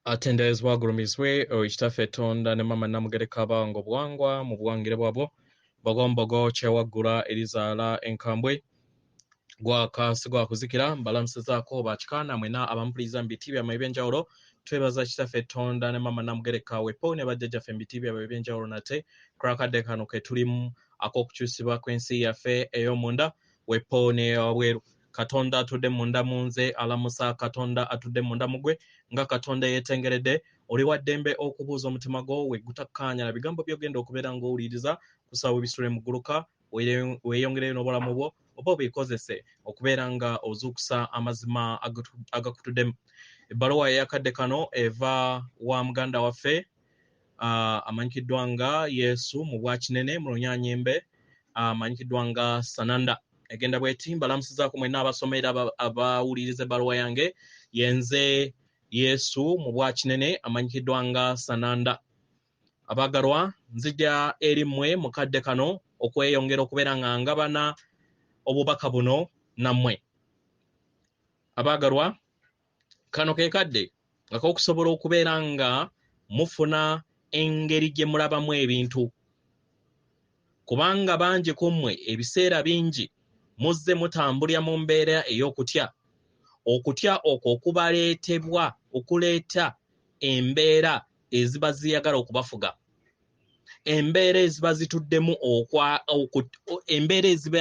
Atendezebwa agulumizibwe ekitaffe Tonda ne mama Namugereka bango bwangwa mu bwangire bwabwo bogombogo kyewaggula erizaala enkambwe gwakasi gwakuzikira mbalamusizaako bakikaana mwena abampuliriza mu biti byammwe ebyenjawulo twebaza kitaffe Tonda ne mama Namugereka wepo ne bajjajjaffe mu biti byammwe ebyenjawulo nate kurakadde kano ke tulimu ak'okukyusibwa kw'ensi yaffe ey'omunda wepo ne wabweru Katonda atudde munda munze alamusa Katonda atudde munda mugwe nga Katonda yetengeredde oli waddembe okubuuza omutima gwo wegutakkaanya na bigambo byogenda okubeera ng'owuliriza kusaba bisule muguluka weeyongereyo n'obulamu bwo oba obikozese okubeera nga ozuukusa amazima agakutuddemu. Ebbaluwa eyakadde kano eva wa muganda waffe amanyikiddwa nga Yezu Mubwa Kinene mu Lunyaanyimbe amanyikiddwa nga Sananda. Egenda bweti mbalamusizaako mwenna abasomera abawuliriza ebbaluwa yange yenze Yezu Mubwa Kinene amanyikiddwa nga Sananda. Abagalwa nzija eri mmwe mukadde kano okweyongera okubeera nga ngabana obubaka buno nammwe. Abagalwa kano ke kadde ak'okusobola okubeera nga mufuna engeri gye mulabamu ebintu kubanga bangi ku mmwe ebiseera bingi muzze mutambulira mu mbeera ey'okutya. Okutya okwo okubaleetebwa okuleeta embeera eziba ziyagala okubafuga, embeera eziba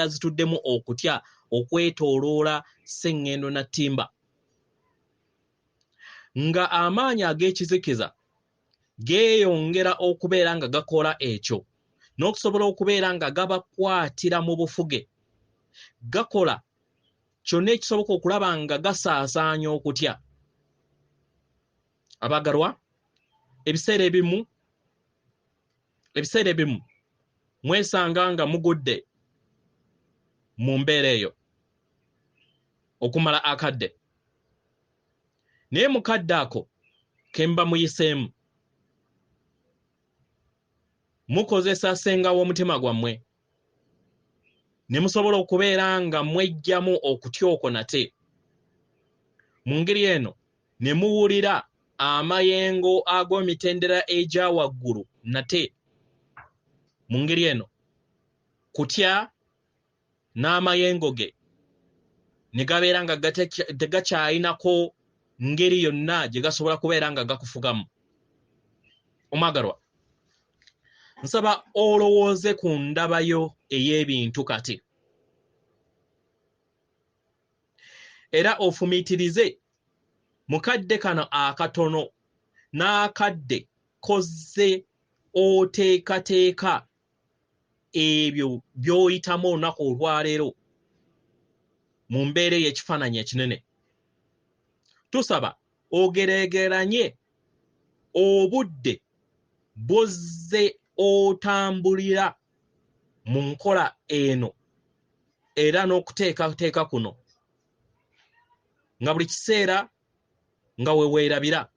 zituddemu okutya okwetooloola sseŋŋendo na ttimba, nga amaanyi ag'ekizikiza geeyongera okubeera nga gakola ekyo n'okusobola okubeera nga gabakwatira mu bufuge, gakola kyonna ekisoboka okulaba nga gasaasaanya okutya. Abagalwa ebiseera ebimu mwesanga nga mugudde mu mbeera eyo okumala akadde, naye mukadde ako ke mba muyiseemu mukozesa ssenga w'omutima gwammwe ne musobola okubeera nga mwejjamu okutya okwo nate. Mu ngeri eno ne muwulira amayengo ag'emitendera egya waggulu nate. Mu ngeri eno kutya n'amayengo ge ne gabeera nga tegakyayinako ngeri yonna gye gasobola kubeera nga gakufugamu. Omwagalwa, nsaba olowooze ku ndabayo ey'ebintu kati era ofumiitirize mu kadde kano akatono n'akadde kozze oteekateeka ebyo by'oyitamu olunaku olwaleero mu mbeera ey'ekifaananyi ekinene. Tusaba ogereegeranye obudde bozze otambulira mu nkola eno era n'okuteekateeka kuno nga buli kiseera nga we weerabira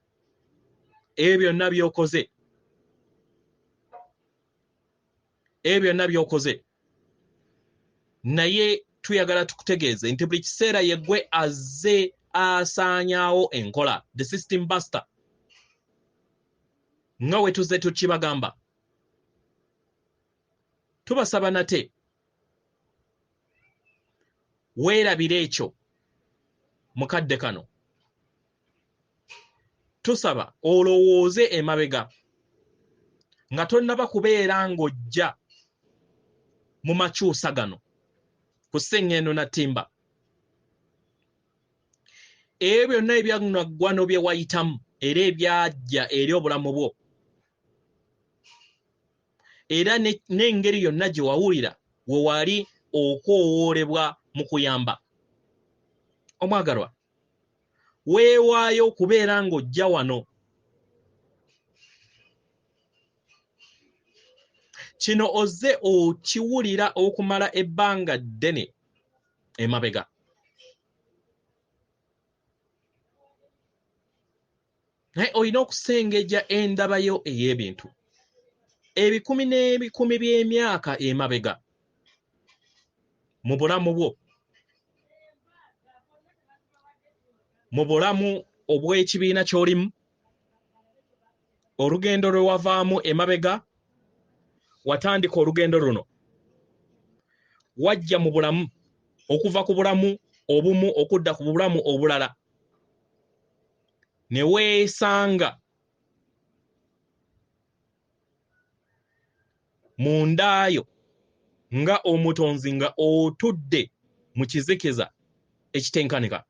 ebyo byonna by'okoze, naye tuyagala tukutegeeze nti buli kiseera yeggwe azze asaanyaawo enkola, the system buster, nga we tuzze tukibagamba. Tubasaba nate weerabira ekyo mukadde kano. Tusaba olowooze emabega nga tonnaba kubeera ng'ojja mu makyusa gano ku sseŋŋendo na ttimba. Ebyo byonna ebyaggwano bye wayitamu era ebyajja eri obulamu bwo era n'engeri yonna gye wawulira we wali okwowoolebwa mu kuyamba. Omwagalwa, weewaayo okubeera ng'ojja wano. Kino ozze okiwulira okumala ebbanga ddene emabega. Naye olina okusengejja endabayo ey'ebintu ebikumi n'ebikumi by'emyaka emabega mu bulamu bwo, mu bulamu obw'ekibiina ky'olimu, olugendo lwe wavaamu emabega watandika olugendo luno wajja mu bulamu okuva ku bulamu obumu okudda ku bulamu obulala ne weesanga mundaayo nga omutonzi nga otudde mu kizikiza ekitenkanika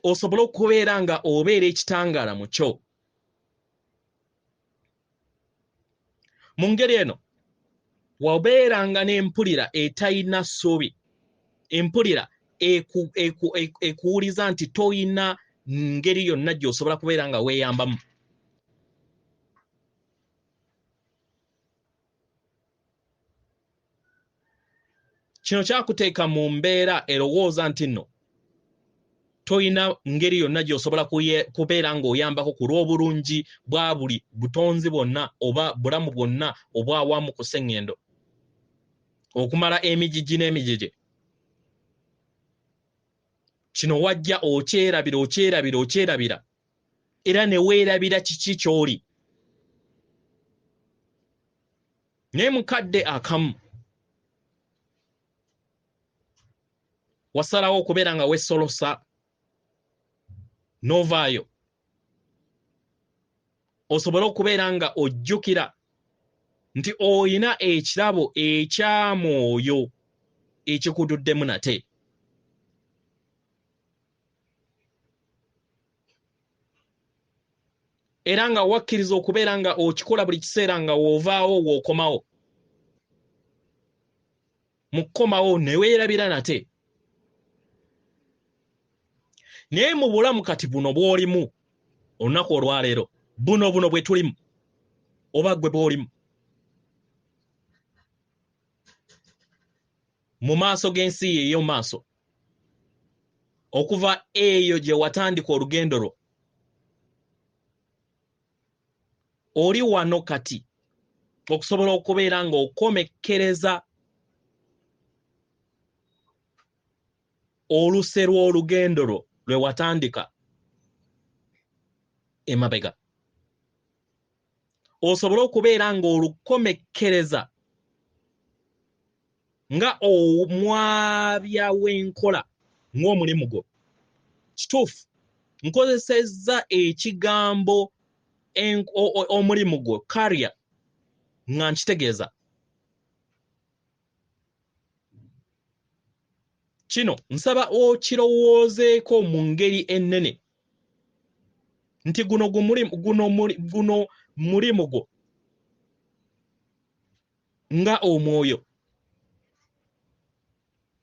osobola okubeera nga obeera ekitangaala mu kyo. Mu ngeri eno wabeeranga n'empulira etayina ssuubi, empulira ekuwuliza nti toyina ngeri yonna gy'osobola kubeera nga weeyambamu. Kino kyakuteeka mu mbeera erowooza nti nno toyina ngeri yonna gy'osobola kubeera ng'oyambako ku lw'obulungi bwa buli butonzi bwonna oba bulamu bwonna obwawamu ku sseŋŋendo okumala emigigi n'emigege. Kino wajja okyerabira era ne weerabira kiki ky'oli. Naye mukadde akamu wasalawo okubeera nga wesolosa novaayo osobole okubeera nga ojjukira nti oyina ekirabo ekyamwoyo ekikududdemu nate. Era nga wakkiriza okubeera nga okikola buli kiseera nga woovaawo wookomawo. Mu kkomawo ne weerabira nate. Naye mu bulamu kati buno bw'olimu olunaku olwaleero buno bwe tulimu oba gwe bw'olimu mu maaso g'ensi y'eyo maaso okuva eyo gye watandika olugendo lwo oli wano kati okusobola okubeera nga okomekkereza oluse lw'olugendo lwo lwe watandika emabega. Osobole okubeera nga olukomekkereza nga omwabya w'enkola ng'omulimu gwo. Kituufu nkozesezza ekigambo omulimu gwo career nga nkitegeeza. Kino nsaba okirowoozeeko mu ngeri ennene nti guno mulimu gwo nga omwoyo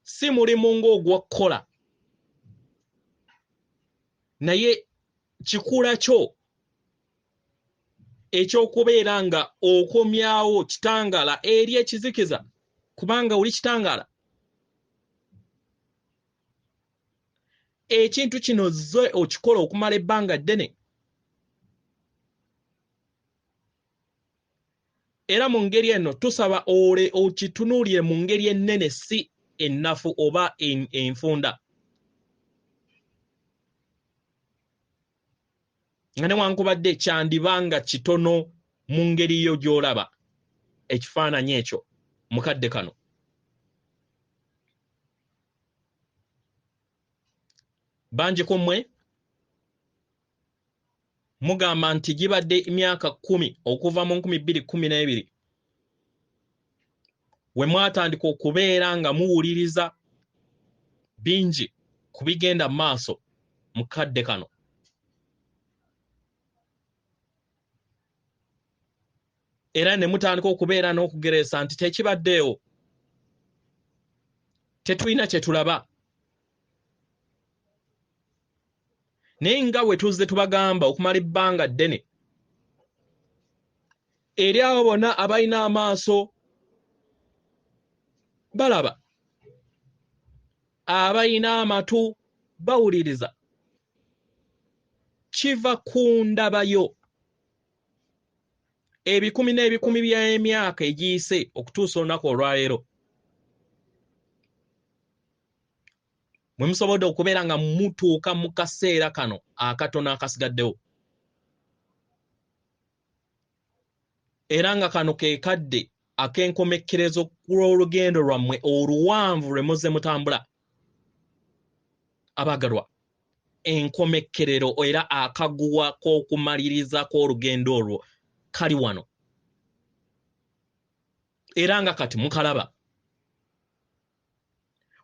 si mulimu ng'ogwakkola naye kikula kyo eky'okubeera nga okomyawo kitangaala eri ekizikiza kubanga oli kitangaala. Ekintu kino zze okikola okumala ebbanga ddene era mu ngeri eno tusaba okitunuulire mu ngeri ennene si ennafu oba enfunda nga newankubadde kyandibanga kitono mu ngeri yo gy'olaba ekifaananyi ekyo mukadde kano. Bangi ku mmwe mugamba nti gibadde emyaka 10 okuva mu 2012 we mwatandika okubeera nga muwuliriza bingi ku bigenda maaso mu kadde kano. Era ne mutandika okubeera n'okugereesa nti tekibaddeewo, tetulina kye tulaba. Naye nga bwe tuzze tubagamba okumala ebbanga ddene eri abo bonna abalina amaaso balaba, abalina amatu bawuliriza, kiva ku ndabayo ebikumi n'ebikumi by'emyaka egiyise okutuusa olunaku olwaleero mwe musobodde okubeera nga mutuuka mu kaseera kano akatono akasigaddewo. era nga kano ke kadde ak'enkomekkerezo kw'olugendo lwammwe oluwanvu lwe muzze mutambula. Abagalwa, enkomekkerero era akaguwa k'okumaliriza kw'olugendo olwo kali wano. Era nga kati mukalaba.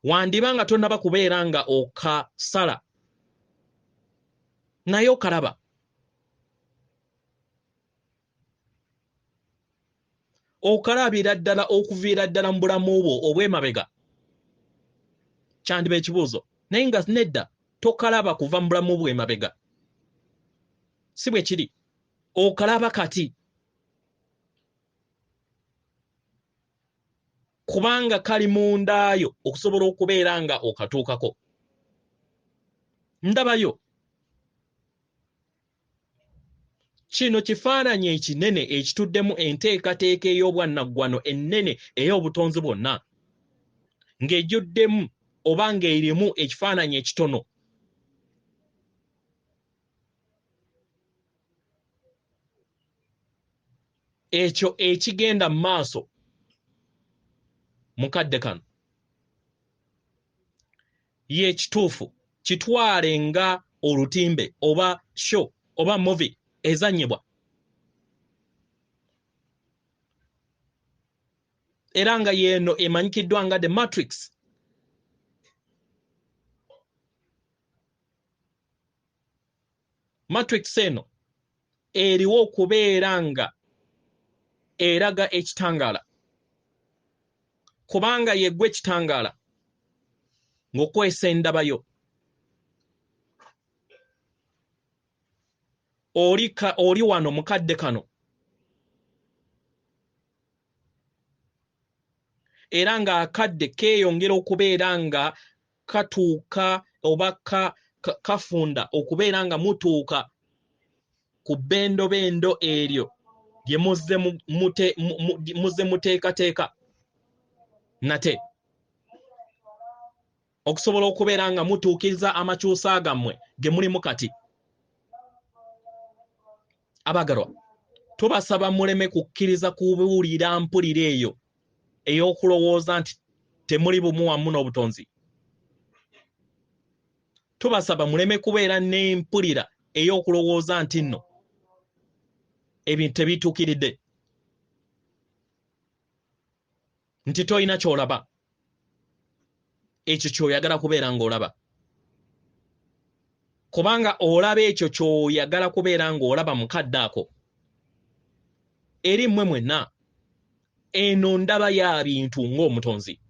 Wandiba nga tonnaba kubeera nga okasala, naye okalaba. Okalabira ddala okuviira ddala mu bulamu bwo obw'emabega. Kyandiba ekibuuzo. Naye nga nedda tokalaba kuva mu bulamu bw'emabega. Si bwe kiri. Okalaba kati. Kubanga kali mundaayo okusobola okubeera nga okatuukako. Ndabayo. Kino kifaananyi ekinene ekituddemu enteekateeka ey'obwannaggwano ennene ey'obutonzi bwonna, ng'ejjuddemu oba ng'erimu ekifaananyi ekitono. Ekyo ekigenda mu maaso mu kadde kano ye kituufu, kitwale nga olutimbe oba show oba movie ezannyibwa. Era nga yeeno emanyikiddwa nga The Matrix. Matrix eno eriwo okubeera nga eraga ekitangaala. Kubanga yeggwe ekitangaala ng'okwesa endabayo. Oli wano mu kadde kano. Era nga akadde keeyongera okubeera nga katuuka oba kafunda okubeera nga mutuuka ku bendobendo eryo lye muzze muteekateeka nate okusobola okubeera nga mutuukiriza amakyusa gammwe ge mulimu kati. Abagalwa, tubasaba muleme kukkiriza kubuulira mpulira eyo ey'okulowooza nti temuli bumu wamu n'obutonzi. Tubasaba muleme kubeera n'empulira ey'okulowooza nti nno ebintu tebituukiridde, nti toyina ky'olaba, ekyo ky'oyagala kubeera ng'olaba. Kubanga olaba ekyo ky'oyagala kubeera ng'olaba mu kadde ako. Eri mmwe mwenna eno ndaba ya bintu ng'omutonzi.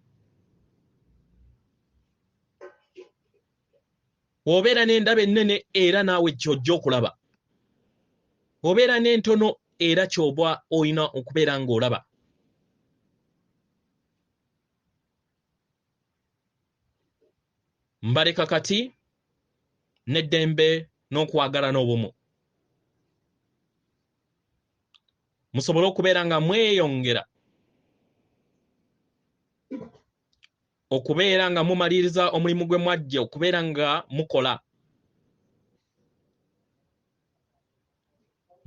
Obeera n'endaba ennene era naawe ky'ojja okulaba. Obeera n'entono era ky'oba olina okubeera ng'olaba. Mbaleka kati n'eddembe n'okwagala n'obumu. Musobole okubeera nga mweyongera okubeera nga mumaliriza omulimu gwe mwajja okubeera nga mukola,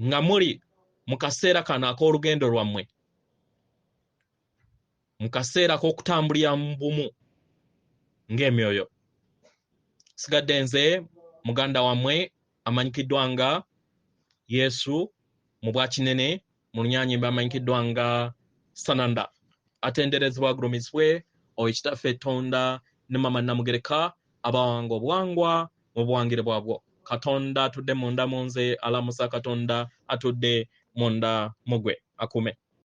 nga muli mu kaseera kano ak'olugendo lwammwe, mu kaseera k'okutambulira mu bumu ng'emyoyo. Sigadde nze muganda wammwe amanyikiddwa nga Yesu Mubwa Kinene, mu lunyanyimba amanyikiddwa nga Sananda. Atenderezebwa agulumizibwe Oweekitaffe Tonda ne Mama Namugereka abawanga obwangwa mu buwangire bwabwo. Katonda atudde munda mu nze, alamusa Katonda atudde munda mu gwe. Akume.